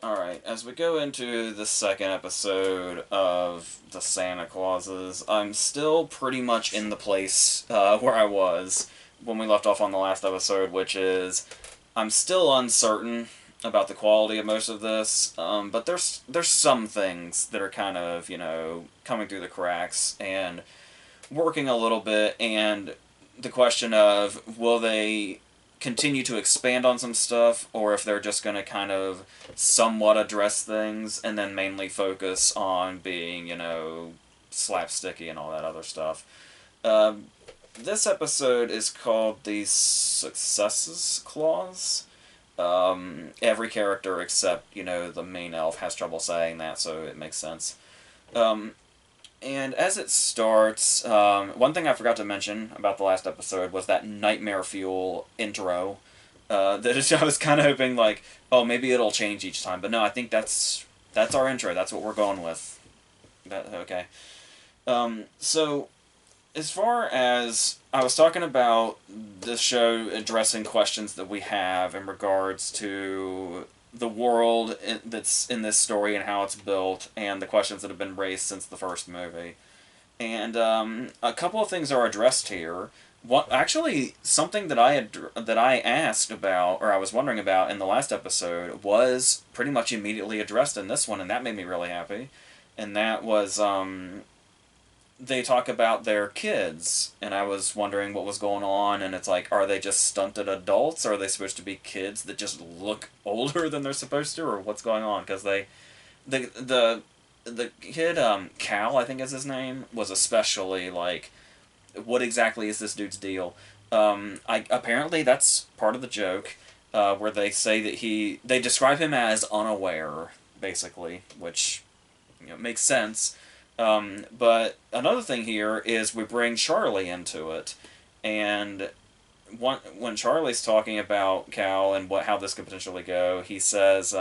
Alright, as we go into the second episode of the Santa Clauses, I'm still pretty much in the place where I was when we left off on the last episode, which is I'm still uncertain about the quality of most of this, but there's some things that are kind of, coming through the cracks and working a little bit, and the question of will they continue to expand on some stuff, or if they're just going to kind of somewhat address things and then mainly focus on being, slapsticky and all that other stuff. Um, this episode is called the Secessus Clause. Every character except, the main elf has trouble saying that, so it makes sense. Um, and as it starts, one thing I forgot to mention about the last episode was that nightmare fuel intro. I was kind of hoping like, oh, maybe it'll change each time, but no, I think that's our intro. That's what we're going with. Okay. So as far as I was talking about the show addressing questions that we have in regards to the world that's in this story and how it's built, and the questions that have been raised since the first movie. And a couple of things are addressed here. Actually, something that I asked about, or I was wondering about in the last episode, was pretty much immediately addressed in this one, and that made me really happy. And that was they talk about their kids, and I was wondering what was going on, and it's like, are they just stunted adults, or are they supposed to be kids that just look older than they're supposed to, or what's going on? Because the kid, Cal, I think is his name, was especially like, what exactly is this dude's deal? Apparently that's part of the joke, where they say that they describe him as unaware, basically, which makes sense. But another thing here is we bring Charlie into it, and when Charlie's talking about Cal and how this could potentially go, he says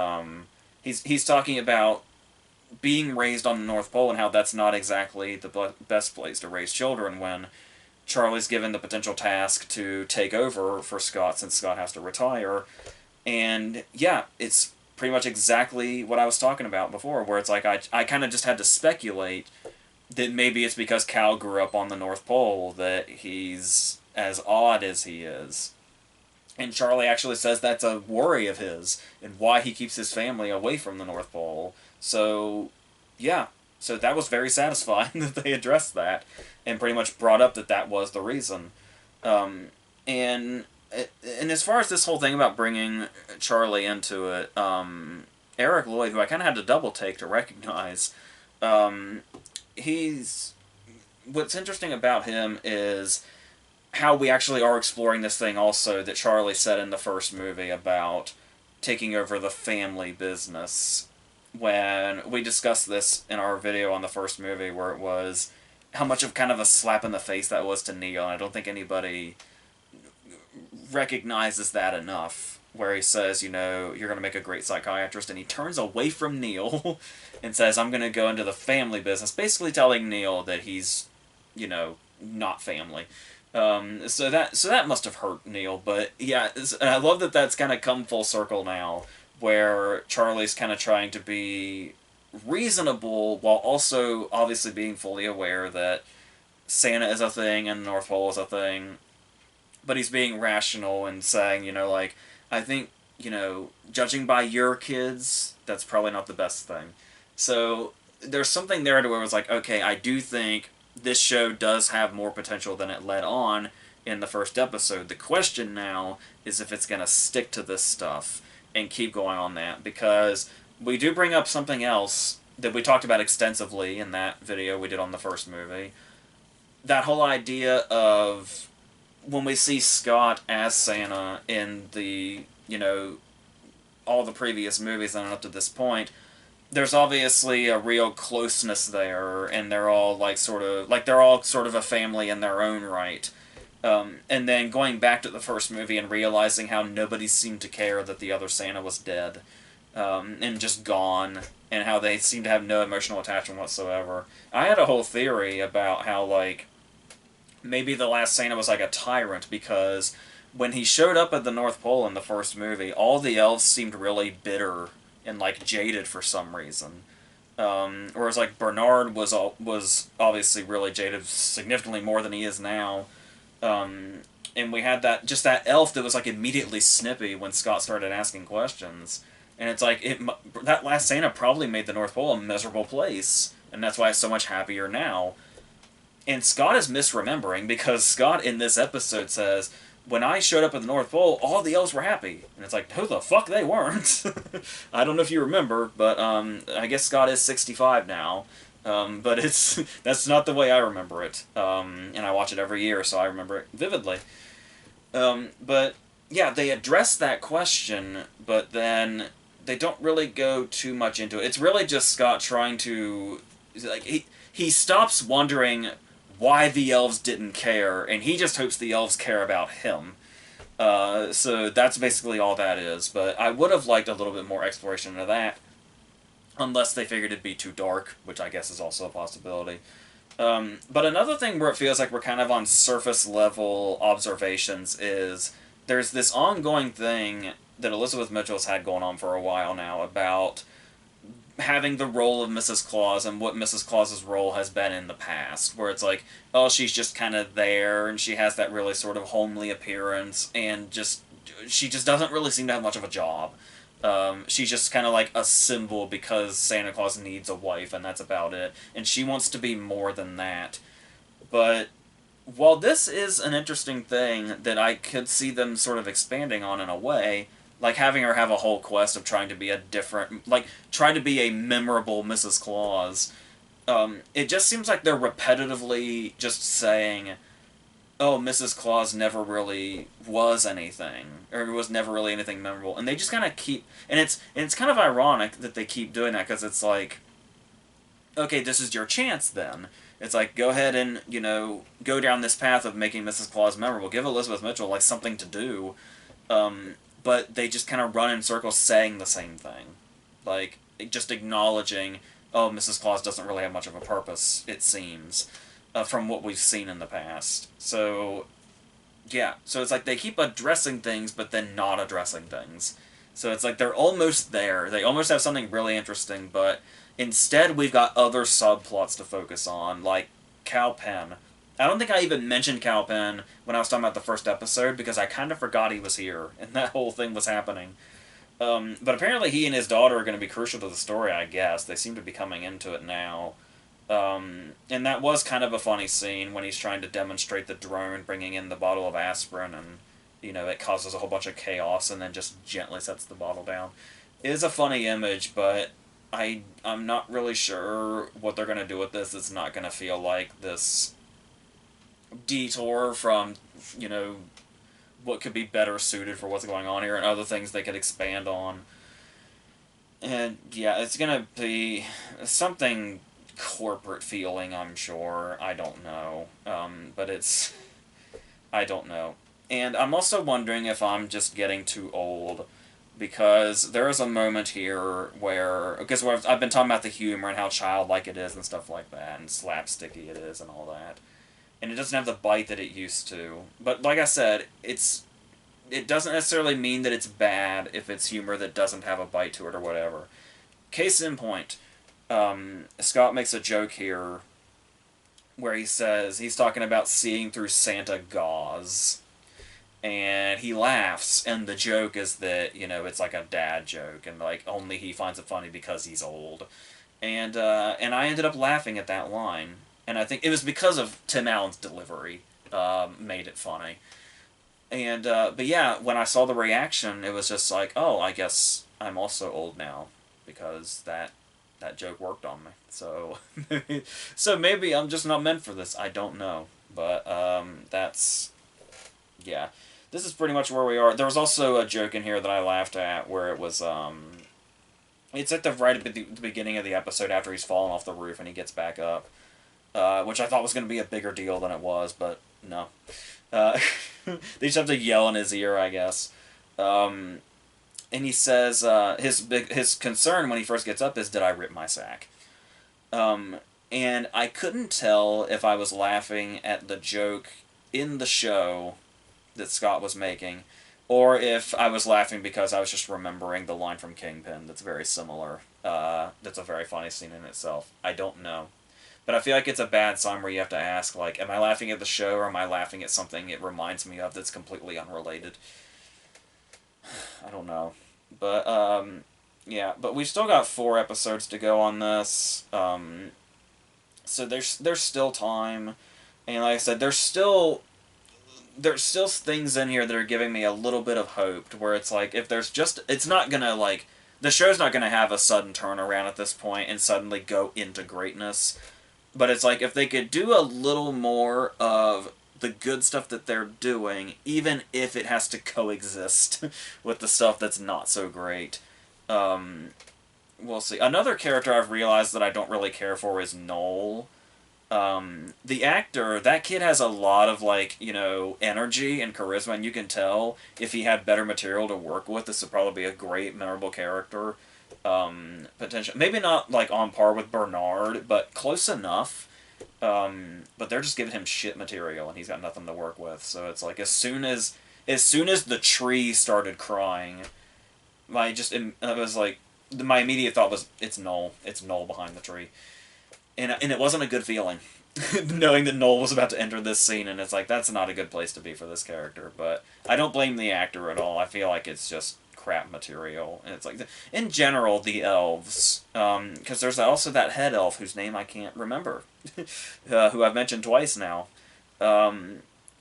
he's talking about being raised on the North Pole and how that's not exactly the best place to raise children when Charlie's given the potential task to take over for Scott since Scott has to retire. And yeah, it's pretty much exactly what I was talking about before, where it's like I kind of just had to speculate that maybe it's because Cal grew up on the North Pole that he's as odd as he is. And Charlie actually says that's a worry of his and why he keeps his family away from the North Pole. So, yeah. So that was very satisfying that they addressed that and pretty much brought up that that was the reason. Um, and and as far as this whole thing about bringing Charlie into it, Eric Lloyd, who I kind of had to double take to recognize, um, he's what's interesting about him is how we actually are exploring this thing also that Charlie said in the first movie about taking over the family business. When we discussed this in our video on the first movie, where it was how much of kind of a slap in the face that was to Neil, and I don't think anybody recognizes that enough. Where he says, you're going to make a great psychiatrist, and he turns away from Neil and says, I'm going to go into the family business, basically telling Neil that he's, not family. So that must have hurt Neil, but yeah, and I love that that's kind of come full circle now, where Charlie's kind of trying to be reasonable while also obviously being fully aware that Santa is a thing and North Pole is a thing, but he's being rational and saying, like, I think, judging by your kids, that's probably not the best thing. So there's something there to where it was like, okay, I do think this show does have more potential than it led on in the first episode. The question now is if it's going to stick to this stuff and keep going on that, because we do bring up something else that we talked about extensively in that video we did on the first movie. That whole idea of when we see Scott as Santa in the, all the previous movies and up to this point, there's obviously a real closeness there, and they're all they're all sort of a family in their own right. And then going back to the first movie and realizing how nobody seemed to care that the other Santa was dead, and just gone, and how they seem to have no emotional attachment whatsoever. I had a whole theory about how, like, maybe the last Santa was like a tyrant, because when he showed up at the North Pole in the first movie, all the elves seemed really bitter and like jaded for some reason. Whereas like Bernard was obviously really jaded, significantly more than he is now. And we had that elf that was like immediately snippy when Scott started asking questions, and it's like that last Santa probably made the North Pole a miserable place, and that's why it's so much happier now. And Scott is misremembering because Scott in this episode says, when I showed up at the North Pole, all the elves were happy. And it's like, who the fuck they weren't? I don't know if you remember, but I guess Scott is 65 now. But that's not the way I remember it. And I watch it every year, so I remember it vividly. But yeah, they address that question, but then they don't really go too much into it. It's really just Scott trying to, like, he stops wondering why the elves didn't care, and he just hopes the elves care about him. So that's basically all that is. But I would have liked a little bit more exploration into that, unless they figured it'd be too dark, which I guess is also a possibility. But another thing where it feels like we're kind of on surface level observations is there's this ongoing thing that Elizabeth Mitchell's had going on for a while now about having the role of Mrs. Claus and what Mrs. Claus's role has been in the past, where it's like, oh, she's just kind of there, and she has that really sort of homely appearance, and she just doesn't really seem to have much of a job. She's just kind of like a symbol because Santa Claus needs a wife, and that's about it. And she wants to be more than that. But while this is an interesting thing that I could see them sort of expanding on in a way, like having her have a whole quest of trying to be trying to be a memorable Mrs. Claus, it just seems like they're repetitively just saying, oh, Mrs. Claus never really was anything, or was never really anything memorable, and they just kind of keep, and it's kind of ironic that they keep doing that, because it's like, okay, this is your chance then. It's like, go ahead and, go down this path of making Mrs. Claus memorable. Give Elizabeth Mitchell, like, something to do. But they just kind of run in circles saying the same thing. Like, just acknowledging, oh, Mrs. Claus doesn't really have much of a purpose, it seems, from what we've seen in the past. So, yeah. So it's like they keep addressing things, but then not addressing things. So it's like they're almost there. They almost have something really interesting, but instead we've got other subplots to focus on, like Cal Penn. I don't think I even mentioned Cal Penn when I was talking about the first episode, because I kind of forgot he was here, and that whole thing was happening. But apparently he and his daughter are going to be crucial to the story, I guess. They seem to be coming into it now. And that was kind of a funny scene when he's trying to demonstrate the drone bringing in the bottle of aspirin, and, it causes a whole bunch of chaos, and then just gently sets the bottle down. It is a funny image, but I'm not really sure what they're going to do with this. It's not going to feel like this detour from, what could be better suited for what's going on here, and other things they could expand on. And yeah, it's gonna be something corporate feeling, I'm sure. I don't know. But I don't know. And I'm also wondering if I'm just getting too old, because there is a moment here because I've been talking about the humor and how childlike it is and stuff like that, and slapsticky it is and all that. And it doesn't have the bite that it used to. But like I said, it doesn't necessarily mean that it's bad if it's humor that doesn't have a bite to it or whatever. Case in point, Scott makes a joke here where he says he's talking about seeing through Santa gauze. And he laughs, and the joke is that, it's like a dad joke, and like only he finds it funny because he's old. And I ended up laughing at that line. And I think it was because of Tim Allen's delivery made it funny. And, but yeah, when I saw the reaction, it was just like, oh, I guess I'm also old now, because that joke worked on me. So, so maybe I'm just not meant for this. I don't know. But, yeah. This is pretty much where we are. There was also a joke in here that I laughed at where it was, it's at the beginning of the episode after he's fallen off the roof and he gets back up. Which I thought was going to be a bigger deal than it was, but no. They just have to yell in his ear, I guess. And he says his concern when he first gets up is, did I rip my sack? And I couldn't tell if I was laughing at the joke in the show that Scott was making, or if I was laughing because I was just remembering the line from Kingpin that's very similar. That's a very funny scene in itself. I don't know. But I feel like it's a bad sign where you have to ask, like, am I laughing at the show or am I laughing at something it reminds me of that's completely unrelated? I don't know. But, yeah, but we've still got 4 episodes to go on this. So there's still time. And like I said, there's still things in here that are giving me a little bit of hope, to where it's like, if there's just, it's not gonna, like, the show's not gonna have a sudden turnaround at this point and suddenly go into greatness. But it's like, if they could do a little more of the good stuff that they're doing, even if it has to coexist with the stuff that's not so great. We'll see. Another character I've realized that I don't really care for is Noel. The actor, that kid has a lot of, like, energy and charisma, and you can tell if he had better material to work with, this would probably be a great, memorable character. Potential, maybe not, like, on par with Bernard, but close enough. But they're just giving him shit material, and he's got nothing to work with, so it's like, as soon as the tree started crying, it was like, my immediate thought was, it's Noel behind the tree. And it wasn't a good feeling, knowing that Noel was about to enter this scene, and it's like, that's not a good place to be for this character. But I don't blame the actor at all. I feel like it's just crap material, and it's like, in general, the elves, because there's also that head elf whose name I can't remember, who I've mentioned twice now.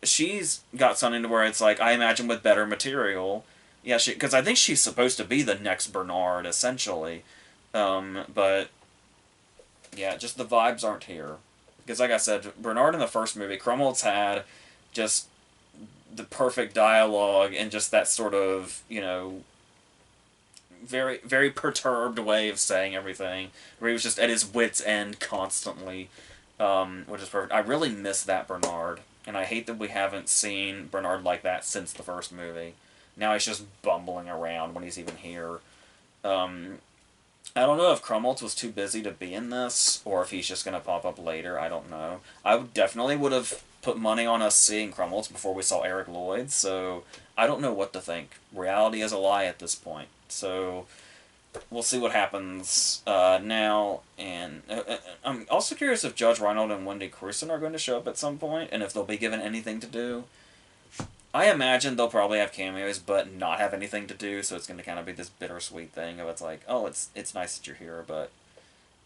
She's got something to where it's like, I imagine with better material, yeah, because I think she's supposed to be the next Bernard, essentially, but yeah, just the vibes aren't here. Because, like I said, Bernard in the first movie, Krumholtz had just the perfect dialogue and just that sort of, very, very perturbed way of saying everything, where he was just at his wit's end constantly, which is perfect. I really miss that Bernard, and I hate that we haven't seen Bernard like that since the first movie. Now he's just bumbling around when he's even here. I don't know if Krumholtz was too busy to be in this, or if he's just going to pop up later. I don't know. Definitely would have put money on us seeing Krumholtz before we saw Eric Lloyd, so I don't know what to think. Reality is a lie at this point. So we'll see what happens now. And I'm also curious if Judge Reinhold and Wendy Crewson are going to show up at some point, and if they'll be given anything to do. I imagine they'll probably have cameos, but not have anything to do, so it's going to kind of be this bittersweet thing of, it's like, oh, it's nice that you're here, but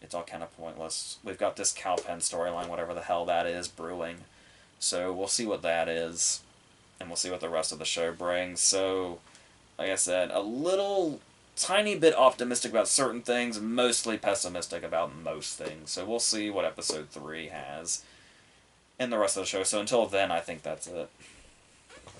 it's all kind of pointless. We've got this Calpen storyline, whatever the hell that is, brewing, so we'll see what that is, and we'll see what the rest of the show brings. So, like I said, a little tiny bit optimistic about certain things, mostly pessimistic about most things, so we'll see what episode 3 has, and the rest of the show. So until then, I think that's it.